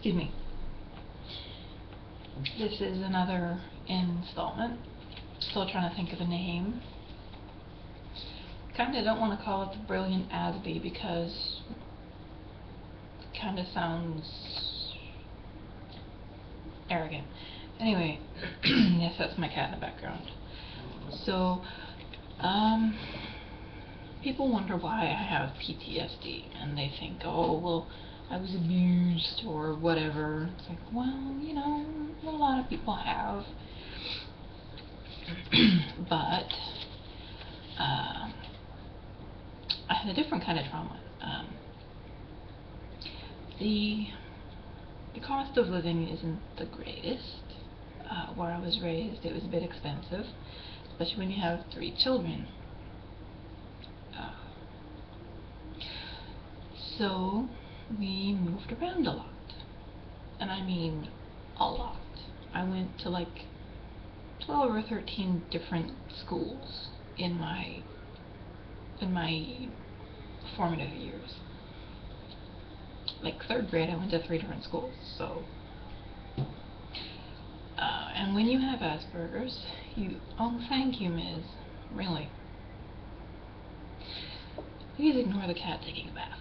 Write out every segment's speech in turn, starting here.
Excuse me. This is another installment. Still trying to think of a name. Kinda don't want to call it the Brilliant Asby because it kinda sounds arrogant. Anyway, yes, that's my cat in the background. So, people wonder why I have PTSD, and they think, oh, well, I was abused or whatever. It's like, well, you know, a lot of people have. But I had a different kind of trauma. The cost of living isn't the greatest. Where I was raised, it was a bit expensive, especially when you have 3 children. So we moved around a lot, and I mean a lot. I went to like 12 or 13 different schools in my formative years. Like 3rd grade, I went to 3 different schools. So, and when you have Asperger's, oh, thank you, Ms. Really. Please ignore the cat taking a bath.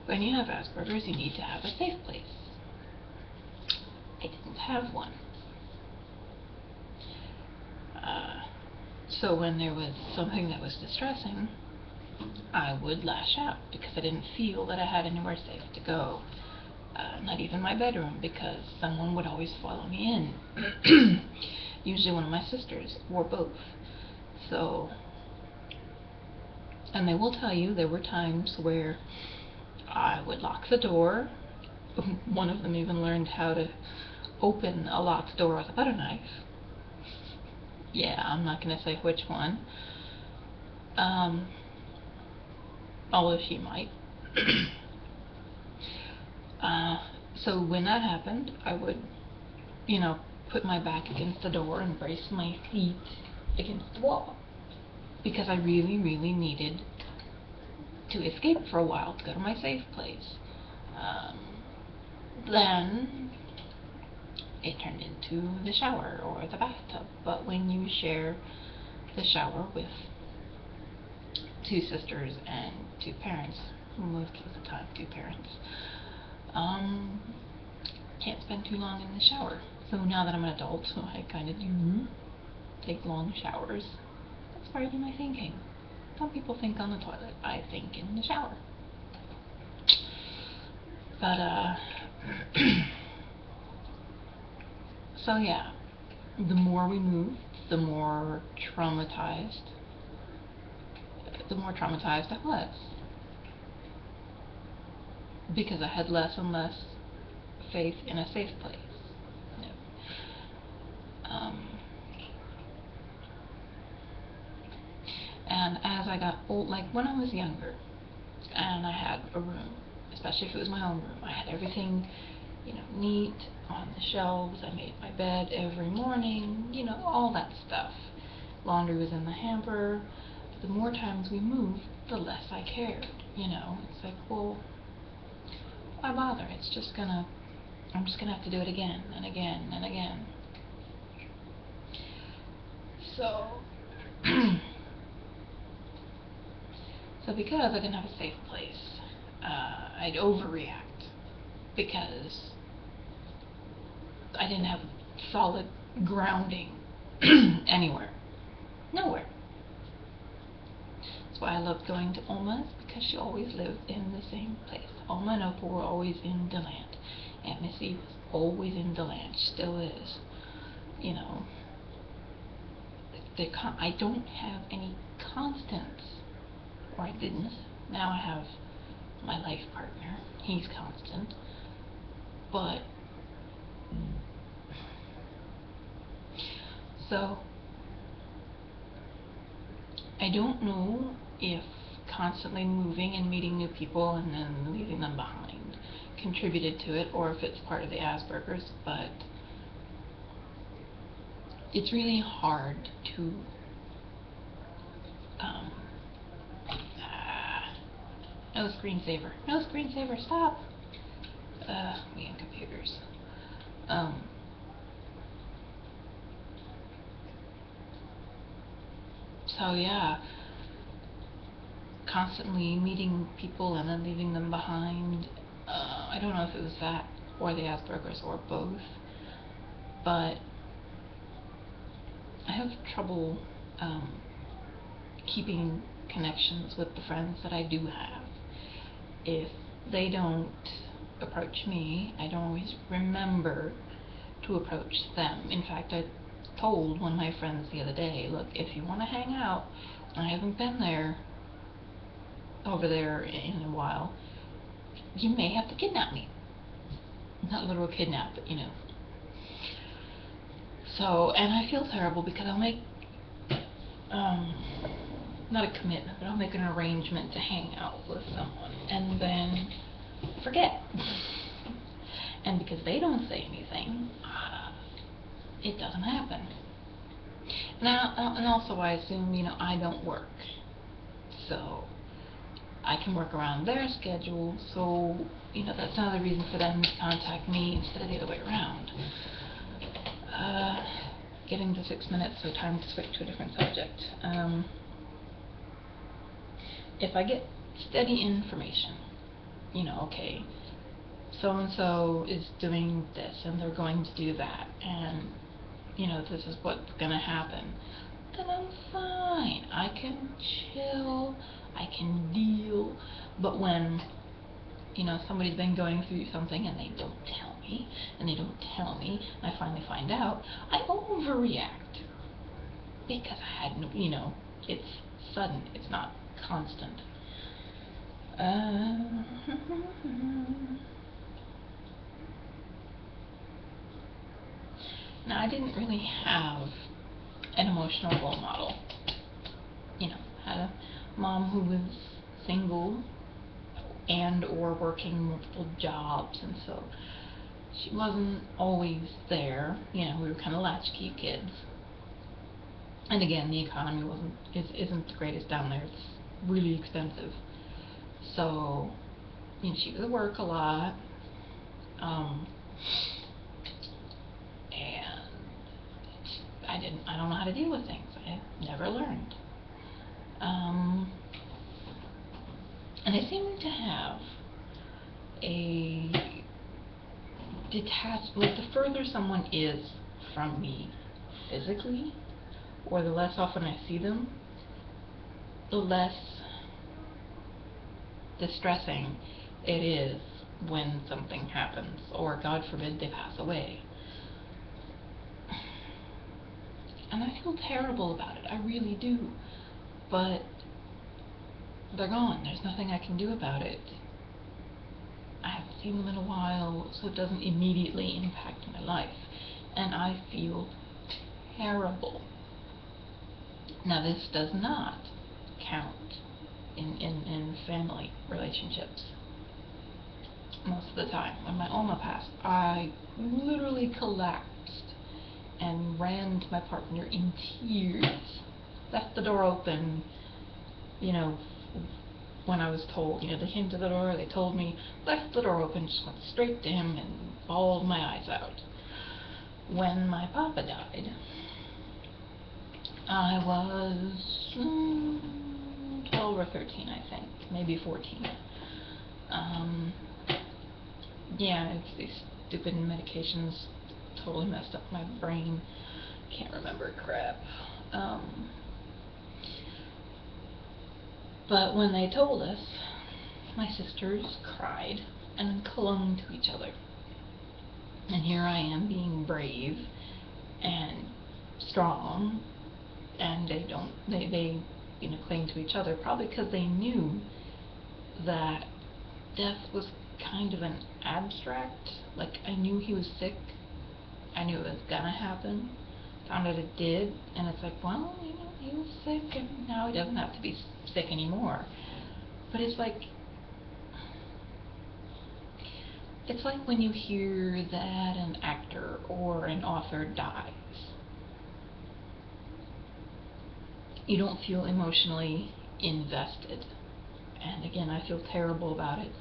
When you have Asperger's, you need to have a safe place. I didn't have one. So when there was something that was distressing, I would lash out because I didn't feel that I had anywhere safe to go. Not even my bedroom, because someone would always follow me in. Usually one of my sisters, or both. So, and they will tell you there were times where I would lock the door. One of them even learned how to open a locked door with a butter knife. Yeah, I'm not going to say which one. Although she might. So when that happened, I would, you know, put my back against the door and brace my feet against the wall. Because I really, really needed to escape for a while, to go to my safe place. Then it turned into the shower or the bathtub. But when you share the shower with 2 sisters and 2 parents, most of the time 2 parents, can't spend too long in the shower. So now that I'm an adult, I kind of do take long showers. That's part of my thinking. Some people think on the toilet. I think in the shower. But, so yeah, the more we moved, the more traumatized I was. Because I had less and less faith in a safe place. And as I got old, like when I was younger, and I had a room, especially if it was my own room, I had everything, you know, neat on the shelves. I made my bed every morning, you know, all that stuff. Laundry was in the hamper. But the more times we moved, the less I cared, you know. It's like, well, why bother? I'm just gonna have to do it again and again and again. So, so because I didn't have a safe place, I'd overreact because I didn't have solid grounding anywhere. Nowhere. That's why I loved going to Alma's, because she always lived in the same place. Alma and Opal were always in DeLand. Aunt Missy was always in DeLand. She still is. You know, I don't have any constants. Or I didn't. Now I have my life partner. He's constant. But, so, I don't know if constantly moving and meeting new people and then leaving them behind contributed to it, or if it's part of the Asperger's, but it's really hard to no screensaver, stop. Me and computers. So yeah, constantly meeting people and then leaving them behind. I don't know if it was that or the Asperger's or both, but I have trouble keeping connections with the friends that I do have. If they don't approach me, I don't always remember to approach them. In fact, I told one of my friends the other day, look, if you want to hang out, I haven't been over there in a while, you may have to kidnap me. Not literal kidnap, but So, and I feel terrible because I'll make, not a commitment, but I'll make an arrangement to hang out with someone and then forget. And because they don't say anything, it doesn't happen. Now, and also I assume, I don't work. So I can work around their schedule, so, that's another reason for them to contact me instead of the other way around. Getting to 6 minutes, so time to switch to a different subject. If I get steady information, okay, so-and-so is doing this, and they're going to do that, and, this is what's gonna happen, then I'm fine. I can chill, I can deal. But when, somebody's been going through something and they don't tell me, and I finally find out, I overreact. Because I had no, it's sudden, it's not constant. Now, I didn't really have an emotional role model. Had a mom who was single and or working multiple jobs, and so she wasn't always there. We were kind of latchkey kids. And again, the economy isn't the greatest down there. It's really expensive. So, she was at work a lot. And I don't know how to deal with things. I never learned. And I seem to have a detached, like the further someone is from me physically, or the less often I see them, the less distressing it is when something happens, or God forbid they pass away. And I feel terrible about it, I really do. But they're gone, there's nothing I can do about it. I haven't seen them in a while, so it doesn't immediately impact my life. And I feel terrible. Now, this does not count in family relationships. Most of the time, when my Oma passed, I literally collapsed and ran to my partner in tears. Left the door open, when I was told, they came to the door, they told me, left the door open, just went straight to him and bawled my eyes out. When my papa died, I was 12 or 13, I think, maybe 14. Yeah, it's these stupid medications totally messed up my brain. Can't remember crap. But when they told us, my sisters cried and clung to each other. And here I am being brave and strong, and they cling to each other, probably because they knew that death was kind of an abstract. Like, I knew he was sick, I knew it was gonna happen, found out it did, and it's like, well, he was sick, and now he doesn't have to be sick anymore. But it's like when you hear that an actor or an author dies. You don't feel emotionally invested. And again, I feel terrible about it,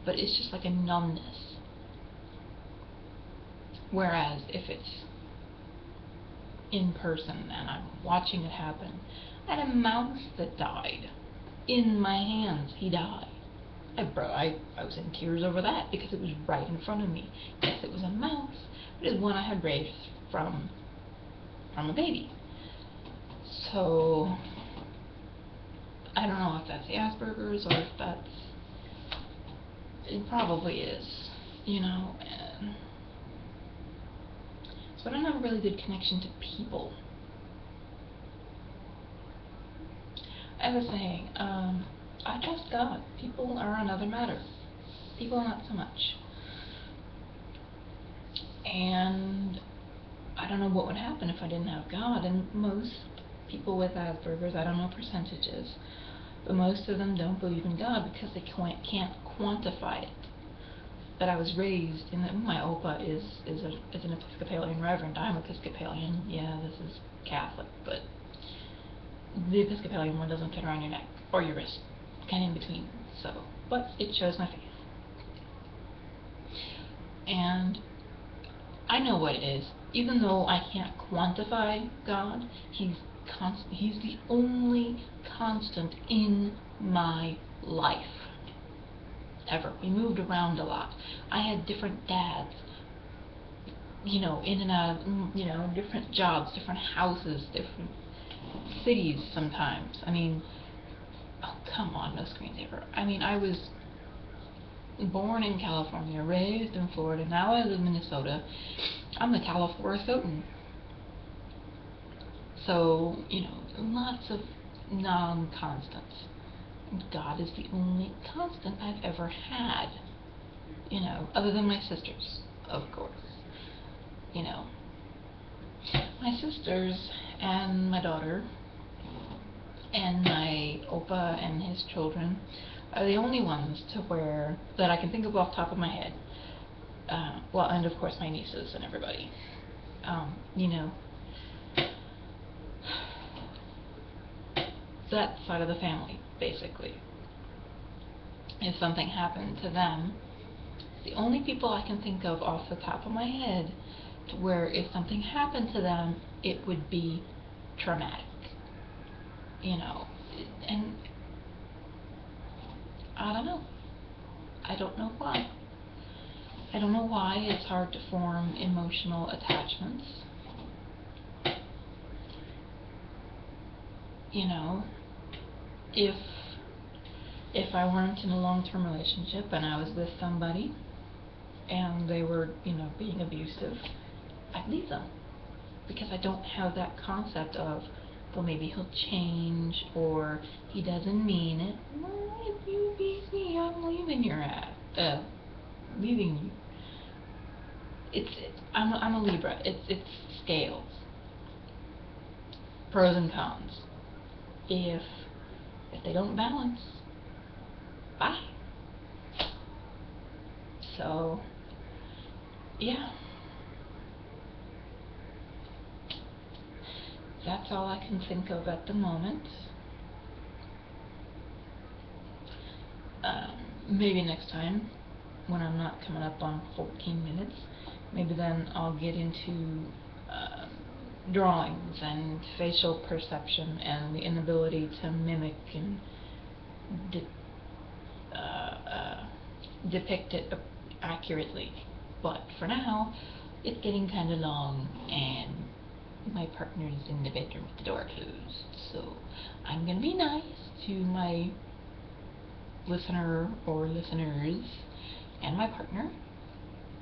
but it's just like a numbness. Whereas if it's in person and I'm watching it happen, I had a mouse that died in my hands. He died. I was in tears over that because it was right in front of me. Yes, it was a mouse, but it was one I had raised from a baby. So I don't know if that's the Asperger's or if that's, it probably is, you know. And so I don't have a really good connection to people. I was saying, I trust God. People are another matter. People not so much. And I don't know what would happen if I didn't have God. And most people with Asperger's, I don't know percentages, but most of them don't believe in God because they can't quantify it. But I was raised in that my opa is an Episcopalian reverend. I'm Episcopalian. Yeah, this is Catholic, but the Episcopalian one doesn't fit around your neck or your wrist, kind of in between. So, but it shows my faith, and I know what it is. Even though I can't quantify God, He's constant. He's the only constant in my life ever. We moved around a lot. I had different dads, you know, in and out of, you know, different jobs, different houses, different cities sometimes. I mean, oh, come on, no screensaver. I mean, I was born in California, raised in Florida, now I live in Minnesota. I'm a Californian. So, you know, lots of non-constants. God is the only constant I've ever had, you know, other than my sisters, of course. You know, my sisters and my daughter and my opa and his children are the only ones to where that I can think of off the top of my head. Well, and of course my nieces and everybody. You know, that side of the family, basically. If something happened to them, the only people I can think of off the top of my head to where if something happened to them, it would be traumatic. You know, and I don't know. I don't know why. I don't know why it's hard to form emotional attachments. You know, if I weren't in a long-term relationship and I was with somebody and they were, you know, being abusive, I'd leave them because I don't have that concept of, well, maybe he'll change or he doesn't mean it. Well, if you abuse me, I'm leaving your ass. Leaving you. I'm a Libra. It's scales, pros and cons. If they don't balance, bye. So, yeah. That's all I can think of at the moment. Maybe next time, when I'm not coming up on 14 minutes, maybe then I'll get into drawings and facial perception and the inability to mimic and depict it accurately. But for now, it's getting kind of long and my partner's in the bedroom with the door closed, so I'm gonna be nice to my listener or listeners and my partner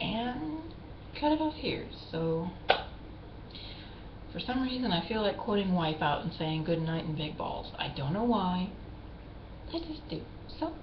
and cut it off here. So for some reason I feel like quoting Wipeout and saying good night and big balls. I don't know why, I just do. So